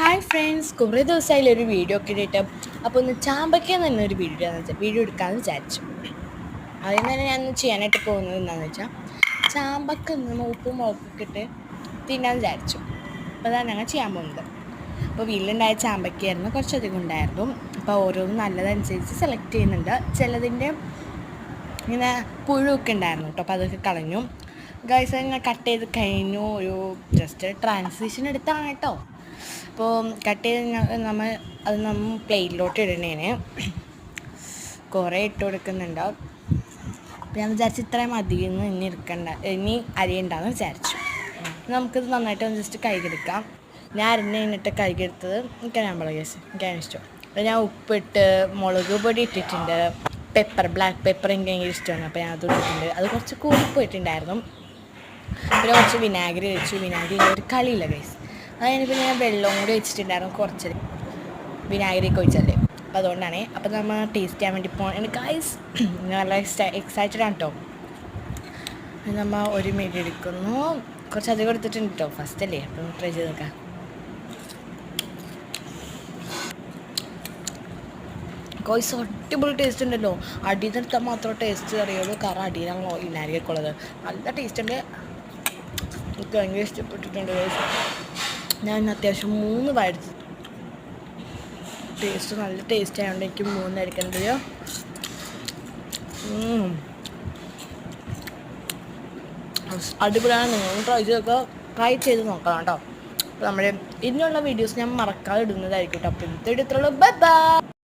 Hi friends, കുറേ ദിവസമായാലും ഒരു video ഒക്കെ ഇട്ടിട്ട് അപ്പോൾ ഒന്ന് ചാമ്പയ്ക്ക തന്നെ ഒരു വീഡിയോ എടുക്കാമെന്ന് വിചാരിച്ചു. അതിന് തന്നെ ഞാൻ ചെയ്യാനായിട്ട് പോകുന്നത് എന്താണെന്ന് വെച്ചാൽ ചാമ്പക്ക ഒന്ന് ഉപ്പും മുളകൊക്കെ ഇട്ട് തിന്നാൻ വിചാരിച്ചു. അപ്പോൾ അതാണ് ഞങ്ങൾ ചെയ്യാൻ പോകുന്നത്. അപ്പോൾ വീട്ടിലുണ്ടായ ചാമ്പയ്ക്കായിരുന്നു, കുറച്ചധികം ഉണ്ടായിരുന്നു. അപ്പോൾ ഓരോന്നും നല്ലതനുസരിച്ച് സെലക്ട് ചെയ്യുന്നുണ്ട്. ചിലതിൻ്റെ ഇങ്ങനെ പുഴുവൊക്കെ ഉണ്ടായിരുന്നു കേട്ടോ, അപ്പോൾ അതൊക്കെ കളഞ്ഞു. ഗൈസ് ഞാൻ കട്ട് ചെയ്ത് കഴിഞ്ഞു. ഒരു ജസ്റ്റ് ട്രാൻസിഷൻ എടുത്താണ് കേട്ടോ. അപ്പോൾ കട്ട് ചെയ്ത് നമ്മൾ പ്ലേറ്റിലോട്ട് ഇടണേന് കുറേ ഇട്ട് കൊടുക്കുന്നുണ്ട്. അപ്പോൾ ഞാൻ വിചാരിച്ചു ഇത്രയും അധികം ഇനി അരിയുണ്ടാന്ന് വിചാരിച്ചു. നമുക്കിത് നന്നായിട്ട് ജസ്റ്റ് കഴുകിയെടുക്കാം. ഞാൻ അരിഞ്ഞിട്ട് കഴുകിയെടുത്തത് എനിക്കറിയാൻ കേസ് എനിക്കതിന് ഇഷ്ടം. അപ്പോൾ ഞാൻ ഉപ്പിട്ട് മുളക് പൊടി ഇട്ടിട്ടുണ്ട്, ബ്ലാക്ക് പെപ്പർ എനിക്ക് ഭയങ്കര ഇഷ്ടമാണ്. അപ്പോൾ ഞാൻ അത് ഇട്ടിട്ടുണ്ട്. അത് കുറച്ച് കൂടിപ്പോയിട്ടുണ്ടായിരുന്നു. പിന്നെ കുറച്ച് വിനാഗിരി വെച്ചു. വിനാഗിരി ഒരു കളിയില്ല ഗൈസ്. അതിന് പിന്നെ ഞാൻ വെള്ളവും കൂടി വെച്ചിട്ടുണ്ടായിരുന്നു, കുറച്ച് വിനാഗിരിയൊക്കെ ഒഴിച്ചല്ലേ. അപ്പോൾ അതുകൊണ്ടാണ്. അപ്പോൾ നമ്മൾ ടേസ്റ്റ് ചെയ്യാൻ വേണ്ടി പോകണം ഗൈസ്. നല്ല എക്സൈറ്റഡ് ആണ് കേട്ടോ. നമ്മൾ ഒരു മിനിറ്റ് എടുക്കുന്നു. കുറച്ചധികം എടുത്തിട്ടുണ്ട് കേട്ടോ, ഫസ്റ്റ് അല്ലേ. അപ്പം ട്രൈ ചെയ്ത് നോക്കാം. ഗൈസ് അടിപൊളി ടേസ്റ്റ് ഉണ്ടല്ലോ. അടിയിൽ നിർത്താൻ മാത്രമേ ടേസ്റ്റ് അറിയുള്ളൂ, കാരണം അടിയിലാണല്ലോ വിനാഗിരിയൊക്കെ ഉള്ളത്. നല്ല ടേസ്റ്റ് ഉണ്ട്, എനിക്ക് ഭയങ്കര ഇഷ്ടപ്പെട്ടിട്ടുണ്ട് ഗൈസ്. ഞാൻ അത്യാവശ്യം 3 വയറ്റ് ടേസ്റ്റ് നല്ല ടേസ്റ്റ് ആയതുകൊണ്ട് എനിക്ക് 3 എടുക്കേണ്ടത്. അടിപൊളിയാണ്. നിങ്ങൾ ട്രൈ ചെയ്ത് നോക്കാം കേട്ടോ. അപ്പോൾ നമ്മുടെ ഇനിയുള്ള വീഡിയോസ് ഞാൻ മറക്കാതെ ഇടുന്നതായിരിക്കും കേട്ടോ. അപ്പോൾ ഇന്നത്തെ ഇടത്തുള്ളൂ. Bye bye.